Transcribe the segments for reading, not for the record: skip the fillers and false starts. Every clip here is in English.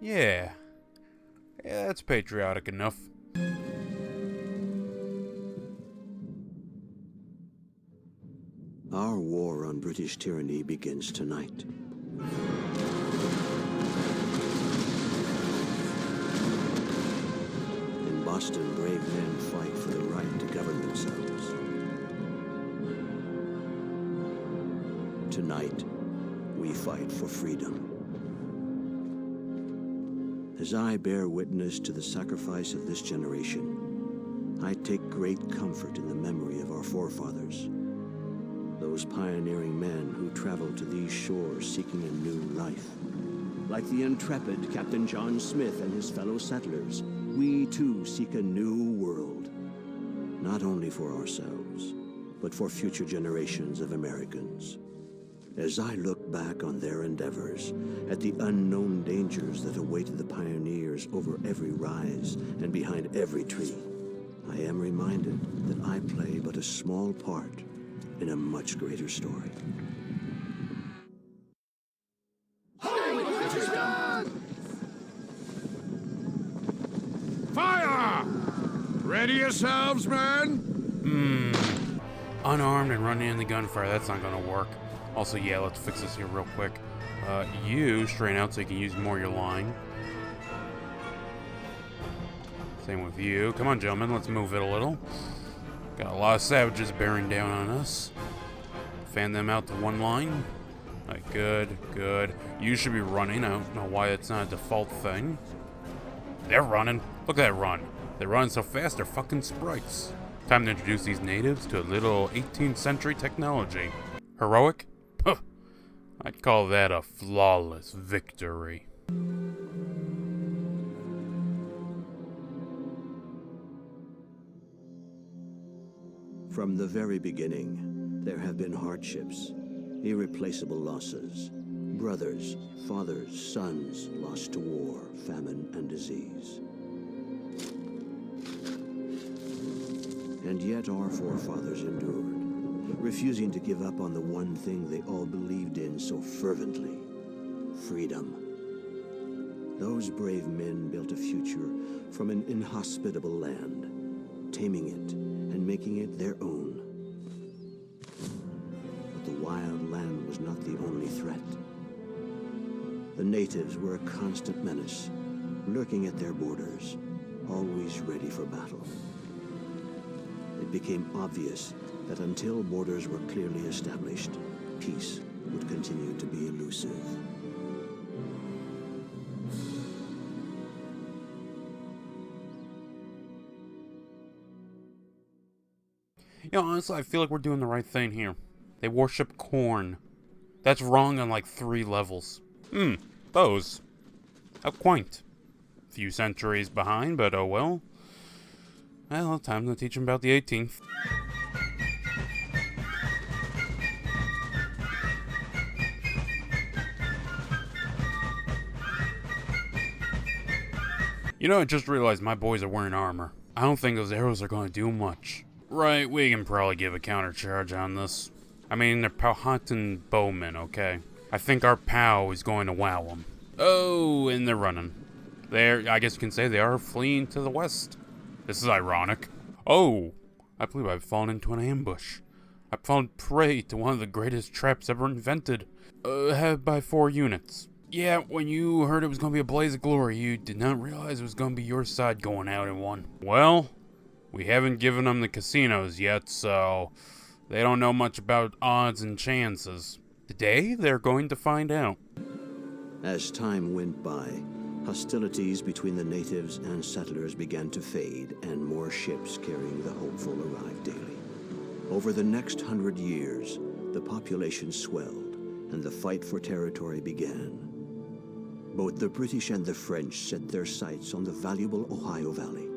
Yeah. Yeah, that's patriotic enough. Our war on British tyranny begins tonight. In Boston, brave men fight for the right to govern themselves. Tonight, we fight for freedom. As I bear witness to the sacrifice of this generation, I take great comfort in the memory of our forefathers. Those pioneering men who traveled to these shores seeking a new life. Like the intrepid Captain John Smith and his fellow settlers, we too seek a new world. Not only for ourselves, but for future generations of Americans. As I look back on their endeavors, at the unknown dangers that awaited the pioneers over every rise and behind every tree, I am reminded that I play but a small part in a much greater story. Fire! Ready yourselves, men? Unarmed and running in the gunfire, that's not gonna work. Also, yeah, let's fix this here real quick. You straighten out so you can use more of your line. Same with you. Come on, gentlemen, let's move it a little. Got a lot of savages bearing down on us. Fan them out to one line. Alright, good, good. You should be running. I don't know why it's not a default thing. They're running. Look at that run. They're running so fast, they're fucking sprites. Time to introduce these natives to a little 18th century technology. Heroic? Huh. I'd call that a flawless victory. From the very beginning, there have been hardships, irreplaceable losses. Brothers, fathers, sons lost to war, famine, and disease. And yet our forefathers endured, refusing to give up on the one thing they all believed in so fervently: freedom. Those brave men built a future from an inhospitable land, taming it and making it their own. But the wild land was not the only threat. The natives were a constant menace, lurking at their borders, always ready for battle. It became obvious that until borders were clearly established, peace would continue to be elusive. You know, honestly, I feel like we're doing the right thing here. They worship corn. That's wrong on like 3 levels. Those. How quaint. A few centuries behind, but oh well. Well, time to teach them about the 18th. You know, I just realized my boys are wearing armor. I don't think those arrows are going to do much. Right, we can probably give a countercharge on this. I mean, they're Powhatan bowmen, okay? I think our POW is going to wow them. Oh, and they're running. I guess you can say they are fleeing to the west. This is ironic. Oh, I believe I've fallen into an ambush. I've fallen prey to one of the greatest traps ever invented. Had by 4 units. Yeah, when you heard it was going to be a blaze of glory, you did not realize it was going to be your side going out in one. Well, we haven't given them the casinos yet, so they don't know much about odds and chances. Today, they're going to find out. As time went by, hostilities between the natives and settlers began to fade, and more ships carrying the hopeful arrived daily. Over the next 100 years, the population swelled, and the fight for territory began. Both the British and the French set their sights on the valuable Ohio Valley.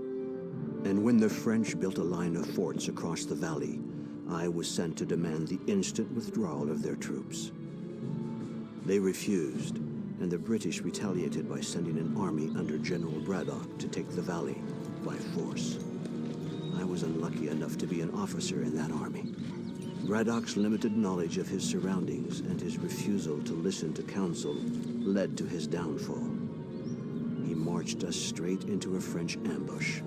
And when the French built a line of forts across the valley, I was sent to demand the instant withdrawal of their troops. They refused, and the British retaliated by sending an army under General Braddock to take the valley by force. I was unlucky enough to be an officer in that army. Braddock's limited knowledge of his surroundings and his refusal to listen to counsel led to his downfall. marched us straight into a French ambush.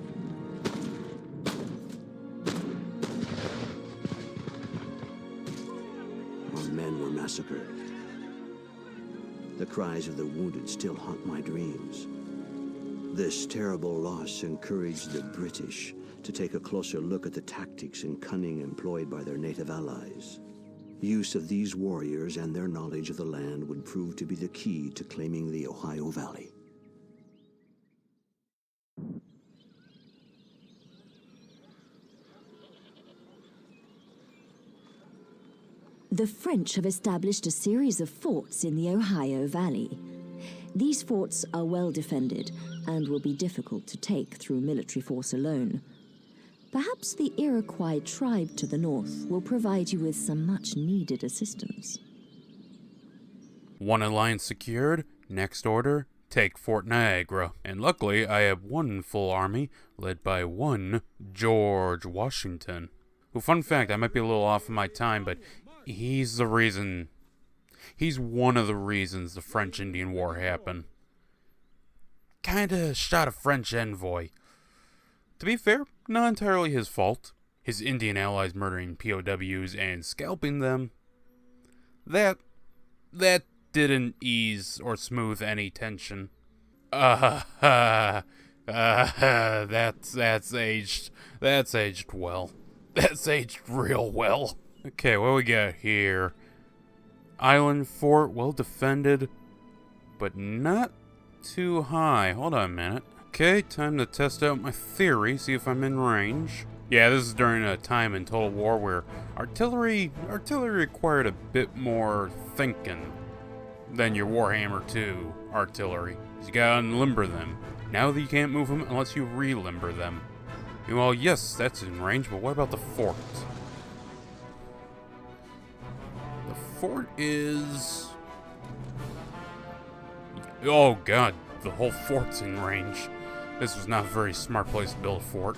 Our men were massacred. The cries of the wounded still haunt my dreams. This terrible loss encouraged the British to take a closer look at the tactics and cunning employed by their native allies. Use of these warriors and their knowledge of the land would prove to be the key to claiming the Ohio Valley. The French have established a series of forts in the Ohio Valley. These forts are well defended and will be difficult to take through military force alone. Perhaps the Iroquois tribe to the north will provide you with some much-needed assistance. One alliance secured. Next order, take Fort Niagara. And luckily, I have one full army, led by one George Washington. Who, fun fact, I might be a little off of my time, but he's the reason... He's one of the reasons the French-Indian War happened. Kinda shot a French envoy. To be fair, not entirely his fault. His Indian allies murdering POWs and scalping them. That didn't ease or smooth any tension. That's aged well. That's aged real well. Okay, what we got here? Island fort, well defended, but not too high. Hold on a minute. Okay, time to test out my theory, see if I'm in range. Yeah, this is during a time in Total War where artillery required a bit more thinking than your Warhammer 2 artillery. You gotta unlimber them. Now that you can't move them unless you relimber them. Well, yes, that's in range, but what about the fort? The fort is... Oh god, the whole fort's in range. This was not a very smart place to build a fort.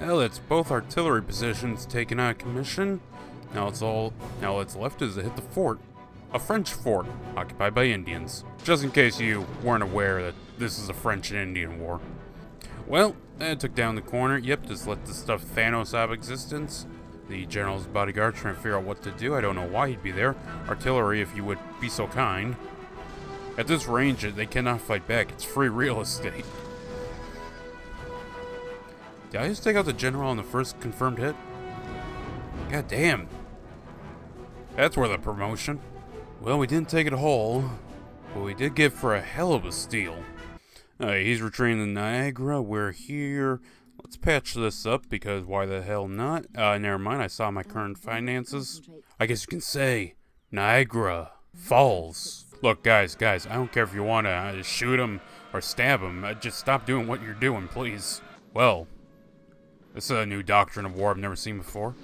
Well, it's both artillery positions taken out of commission. Now what's left is to hit the fort. A French fort, occupied by Indians. Just in case you weren't aware that this is a French and Indian war. Well, I took down the corner. Yep, just let the stuff Thanos out of existence. The general's bodyguard trying to figure out what to do. I don't know why he'd be there. Artillery, if you would be so kind. At this range, they cannot fight back. It's free real estate. Did I just take out the general on the first confirmed hit? God damn. That's worth a promotion. Well, we didn't take it whole, but we did get for a hell of a steal. He's retreating to Niagara. We're here. Let's patch this up, because why the hell not? Never mind, I saw my current finances. I guess you can say, Niagara Falls. Look, guys, I don't care if you want to shoot him or stab him. Just stop doing what you're doing, please. Well, this is a new doctrine of war I've never seen before.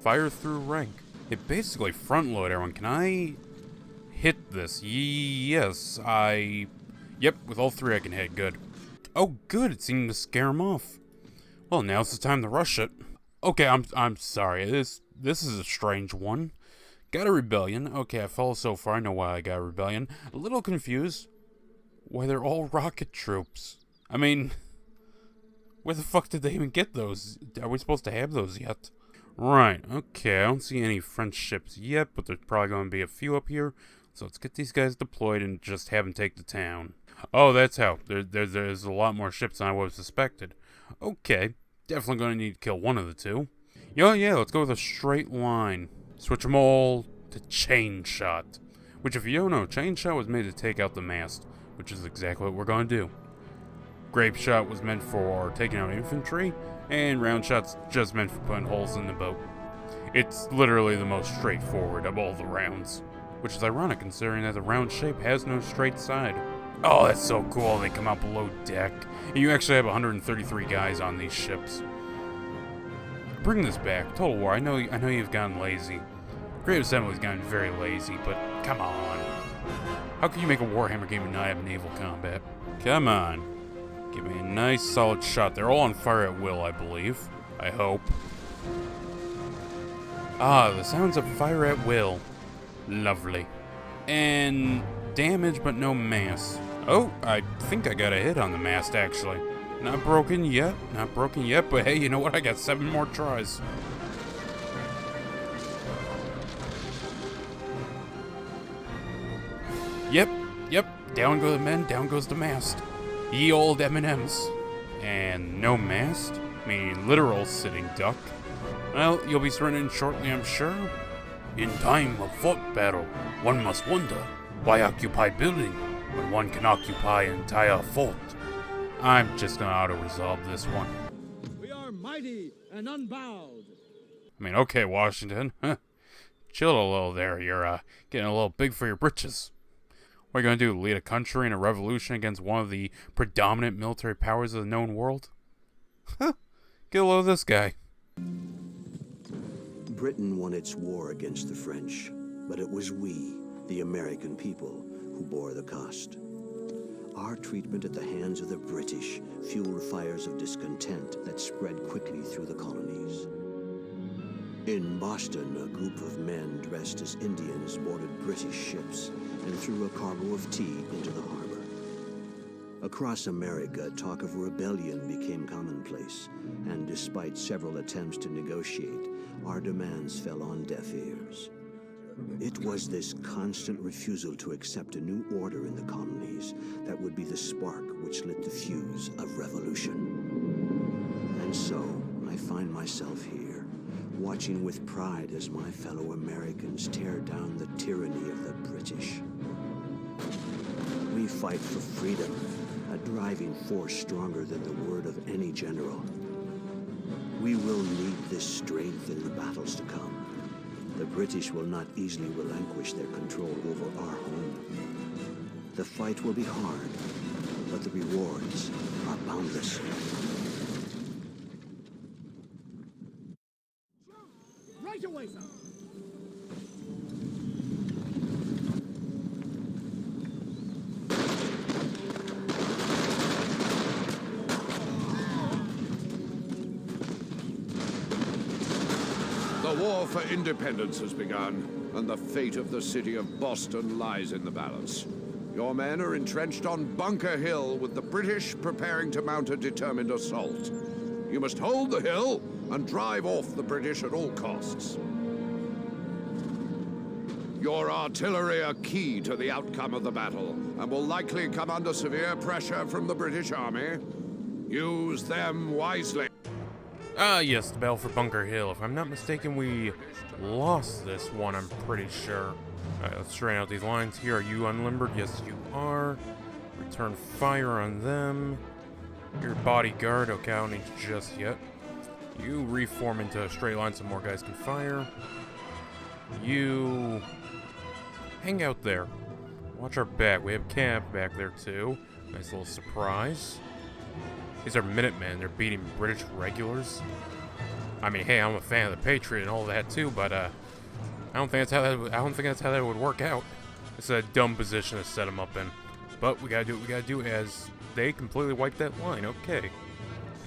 Fire through rank. It basically front load everyone. Can I hit this? Yes, Yep, with all three I can hit. Good. Oh, good. It seemed to scare him off. Well, now's the time to rush it. Okay, I'm sorry. This is a strange one. Got a rebellion. Okay, I follow so far. I know why I got a rebellion. A little confused. Why they're all rocket troops. I mean, where the fuck did they even get those? Are we supposed to have those yet? Right, okay, I don't see any French ships yet, but there's probably going to be a few up here. So let's get these guys deployed and just have them take the town. Oh, that's how. There's a lot more ships than I would have suspected. Okay, definitely going to need to kill one of the two. Yeah, let's go with a straight line. Switch them all to chain shot. Which, if you don't know, chain shot was made to take out the mast, which is exactly what we're going to do. Grape shot was meant for taking out infantry, and round shot's just meant for putting holes in the boat. It's literally the most straightforward of all the rounds, which is ironic considering that the round shape has no straight side. Oh, that's so cool. They come out below deck, and you actually have 133 guys on these ships. Bring this back. Total War, I know you've gotten lazy. Great Assembly's gotten very lazy, but come on. How can you make a Warhammer game and not have naval combat? Come on. Give me a nice solid shot. They're all on fire at will, I believe. I hope. Ah, the sounds of fire at will. Lovely. And damage, but no mass. Oh, I think I got a hit on the mast, actually. Not broken yet, but hey, you know what? I got 7 more tries. Yep, down go the men, down goes the mast. Ye old M&Ms. And no mast, meaning literal sitting duck. Well, you'll be surrendering shortly, I'm sure. In time of fort battle, one must wonder, why occupy building when one can occupy an entire fort? I'm just gonna auto-resolve this one. We are mighty and unbowed. I mean, okay, Washington. Chill a little there. You're getting a little big for your britches. What are you gonna do? Lead a country in a revolution against one of the predominant military powers of the known world? Get a load of this guy. Britain won its war against the French, but it was we, the American people, who bore the cost. Our treatment at the hands of the British fueled fires of discontent that spread quickly through the colonies. In Boston, a group of men dressed as Indians boarded British ships and threw a cargo of tea into the harbor. Across America, talk of rebellion became commonplace, and despite several attempts to negotiate, our demands fell on deaf ears. It was this constant refusal to accept a new order in the colonies that would be the spark which lit the fuse of revolution. And so, I find myself here, watching with pride as my fellow Americans tear down the tyranny of the British. We fight for freedom, a driving force stronger than the word of any general. We will need this strength in the battles to come. The British will not easily relinquish their control over our home. The fight will be hard, but the rewards are boundless. Right away, sir. The war for independence has begun, and the fate of the city of Boston lies in the balance. Your men are entrenched on Bunker Hill, with the British preparing to mount a determined assault. You must hold the hill and drive off the British at all costs. Your artillery are key to the outcome of the battle, and will likely come under severe pressure from the British Army. Use them wisely. Ah, yes, the battle for Bunker Hill. If I'm not mistaken, we lost this one, I'm pretty sure. Alright, let's straighten out these lines here. Are you unlimbered? Yes, you are. Return fire on them. Your bodyguard. Okay, I don't need you just yet. You reform into a straight line so more guys can fire. You hang out there. Watch our back. We have Cap back there, too. Nice little surprise. These are Minutemen. They're beating British regulars. I mean, hey, I'm a fan of the Patriot and all that too, but I don't think that's how that would work out. It's a dumb position to set them up in. But we gotta do what we gotta do as they completely wiped that line. Okay.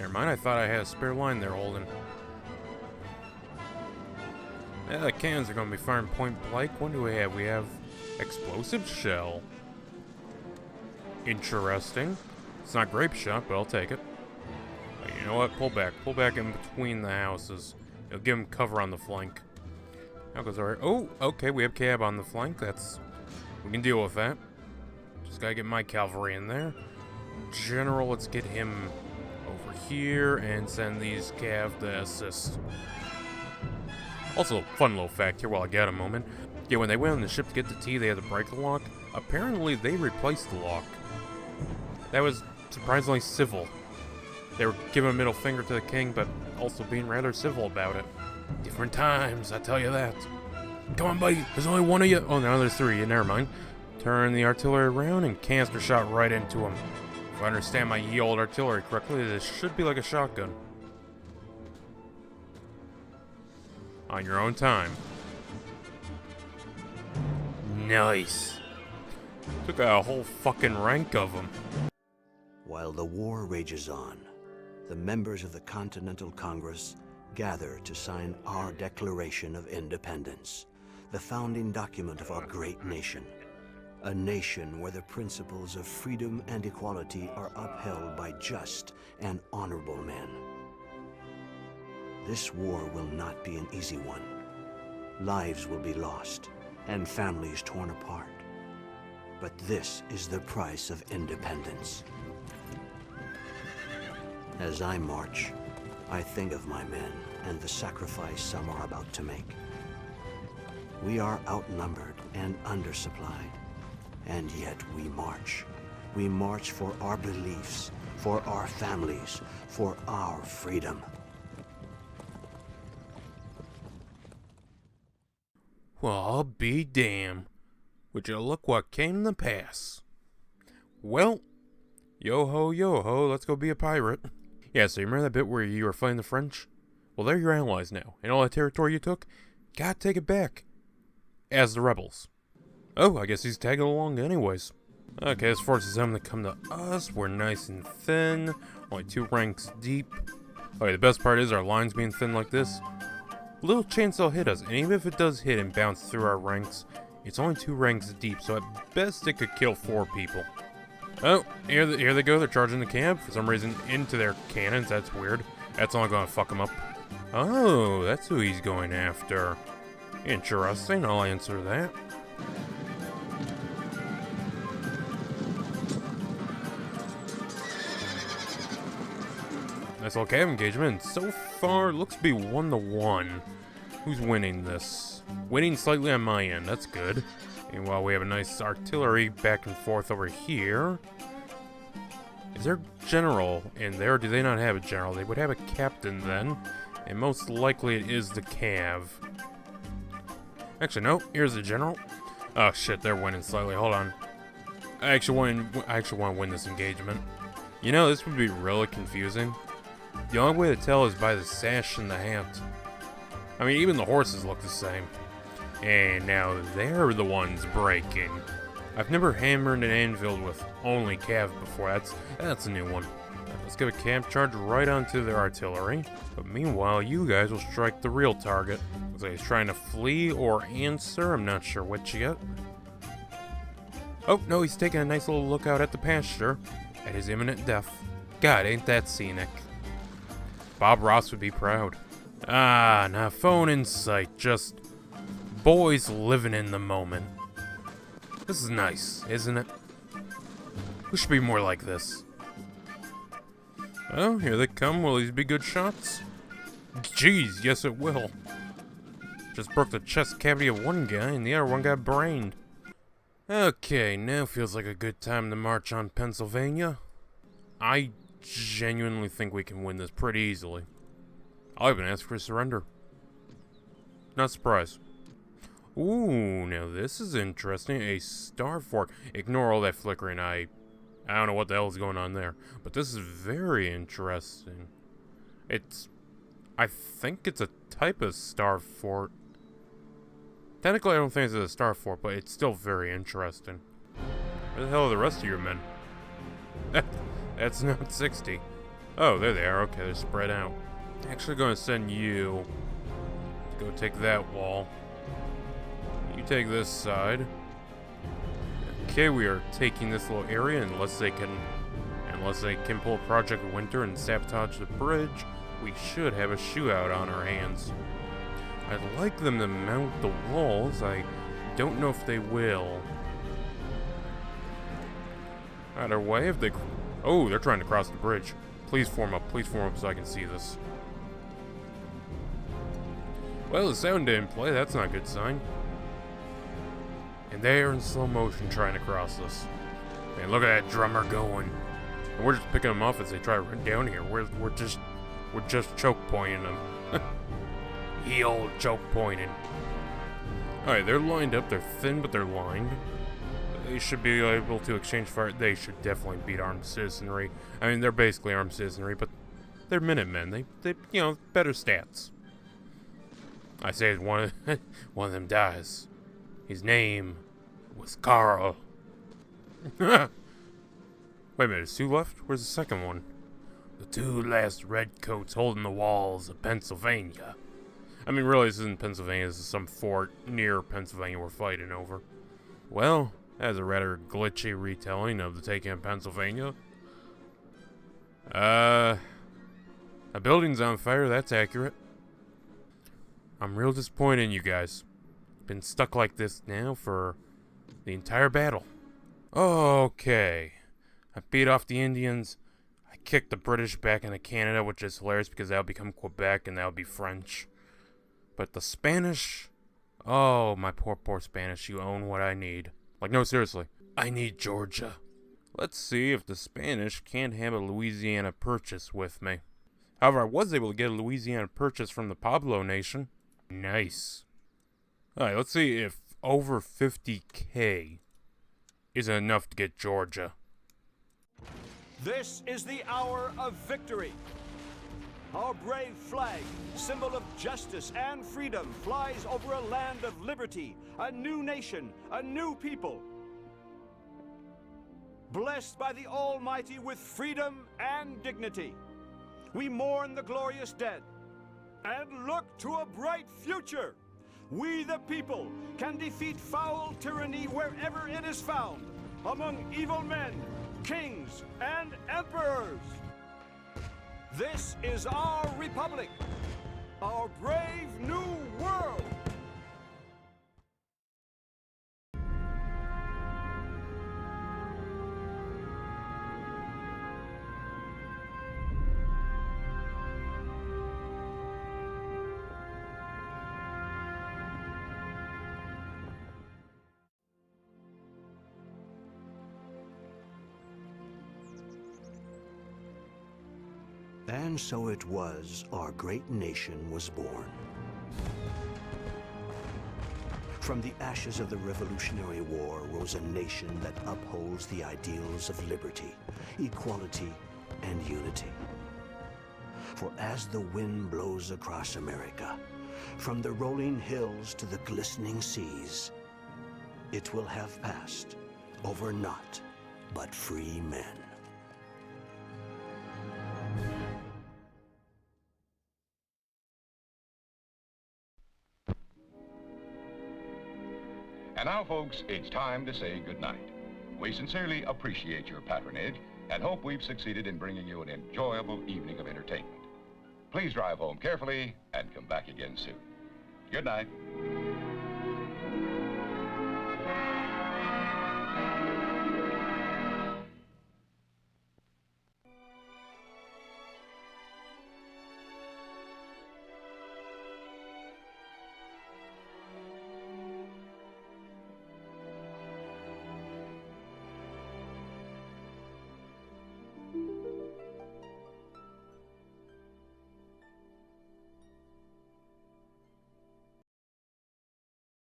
Never mind. I thought I had a spare line there holding. Yeah, the cannons are gonna be firing point blank. What do we have? We have explosive shell. Interesting. It's not grape shot, but I'll take it. You know what? Pull back in between the houses. It'll give them cover on the flank. That goes alright. Oh, okay, we have cab on the flank. We can deal with that. Just gotta get my cavalry in there. General, let's get him over here and send these cav to assist. Also, fun little fact here while I got a moment. Yeah, when they went on the ship to get the tea, they had to break the lock. Apparently, they replaced the lock. That was surprisingly civil. They were giving a middle finger to the king, but also being rather civil about it. Different times, I tell you that. Come on, buddy. There's only one of you. Oh, no, there's 3. Never mind. Turn the artillery around and canister shot right into him. If I understand my ye old artillery correctly, this should be like a shotgun. On your own time. Nice. Took out a whole fucking rank of them. While the war rages on, the members of the Continental Congress gather to sign our Declaration of Independence, the founding document of our great nation. A nation where the principles of freedom and equality are upheld by just and honorable men. This war will not be an easy one. Lives will be lost and families torn apart. But this is the price of independence. As I march, I think of my men and the sacrifice some are about to make. We are outnumbered and undersupplied, and yet we march. We march for our beliefs, for our families, for our freedom. Well, I'll be damned. Would you look what came to pass? Well, yo-ho, let's go be a pirate. Yeah, so you remember that bit where you were fighting the French? Well, they're your allies now, and all that territory you took, gotta take it back. As the rebels. Oh, I guess he's tagging along anyways. Okay, as far as them to come to us, we're nice and thin, only 2 ranks deep. Okay, the best part is our lines being thin like this. Little chance they'll hit us, and even if it does hit and bounce through our ranks, it's only 2 ranks deep, so at best it could kill 4 people. Oh, here they go, they're charging the camp, for some reason, into their cannons. That's weird. That's only gonna fuck them up. Oh, that's who he's going after. Interesting, I'll answer that. Nice little cab engagement. So far, looks to be 1-1. Who's winning this? Winning slightly on my end, that's good. And while we have a nice artillery back and forth over here. Is there a general in there, or do they not have a general? They would have a captain then. And most likely it is the cav. Actually, no, here's the general. Oh shit, they're winning slightly, hold on. I actually want to win this engagement. You know, this would be really confusing. The only way to tell is by the sash and the hat. I mean, even the horses look the same. And now they're the ones breaking. I've never hammered an anvil with only cav before. That's a new one. Let's give a camp charge right onto their artillery. But meanwhile, you guys will strike the real target. Looks like he's trying to flee or answer. I'm not sure which yet. Oh, no, he's taking a nice little look out at the pasture. At his imminent death. God, ain't that scenic. Bob Ross would be proud. Ah, not phone in sight. Just boys living in the moment. This is nice, isn't it? We should be more like this. Oh, here they come. Will these be good shots? Jeez, yes it will. Just broke the chest cavity of one guy and the other one got brained. Okay, now feels like a good time to march on Pennsylvania. I genuinely think we can win this pretty easily. I'll even ask for surrender. Not surprised. Ooh, now this is interesting. A star fork. Ignore all that flickering. I don't know what the hell is going on there. But this is very interesting. I think it's a type of star fort. Technically, I don't think it's a star fort, but it's still very interesting. Where the hell are the rest of your men? That's not 60. Oh, there they are. Okay, they're spread out. Actually going to send you to go take that wall. You take this side. Okay, we are taking this little area unless they can pull Project Winter and sabotage the bridge. We should have a shootout on our hands. I'd like them to mount the walls. I don't know if they will. Either way, if they... Oh, they're trying to cross the bridge. Please form up so I can see this. Well, the sound didn't play. That's not a good sign. And they're in slow motion trying to cross this. Man, look at that drummer going. And we're just picking them off as they try to run down here. We're just choke pointing them. He old choke pointing. Alright, they're lined up. They're thin, but they're lined. They should be able to exchange fire. They should definitely beat armed citizenry. I mean, they're basically armed citizenry, but they're Minutemen. They you know, better stats. I say as one of them dies. His name was Carl. Wait a minute, is 2 left? Where's the second one? The 2 last redcoats holding the walls of Pennsylvania. I mean, really, this isn't Pennsylvania. This is some fort near Pennsylvania we're fighting over. Well, That is a rather glitchy retelling of the taking of Pennsylvania. A building's on fire, that's accurate. I'm real disappointed in you guys. Been stuck like this now for the entire battle. Okay. I beat off the Indians. I kicked the British back into Canada, which is hilarious because that'll become Quebec and that'll be French. But the Spanish... Oh, my poor Spanish. You own what I need. Like, no, seriously. I need Georgia. Let's see if the Spanish can't have a Louisiana Purchase with me. However, I was able to get a Louisiana Purchase from the Pablo Nation. Nice. Alright, let's see if over 50k isn't enough to get Georgia. This is the hour of victory. Our brave flag, symbol of justice and freedom, flies over a land of liberty, a new nation, a new people. Blessed by the Almighty with freedom and dignity. We mourn the glorious dead and look to a bright future. We the people can defeat foul tyranny wherever it is found, among evil men, kings, and emperors. This is our republic, our brave new world. And so it was our great nation was born. From the ashes of the Revolutionary War rose a nation that upholds the ideals of liberty, equality, and unity. For as the wind blows across America, from the rolling hills to the glistening seas, it will have passed over naught but free men. And now, folks, it's time to say goodnight. We sincerely appreciate your patronage and hope we've succeeded in bringing you an enjoyable evening of entertainment. Please drive home carefully and come back again soon. Good night.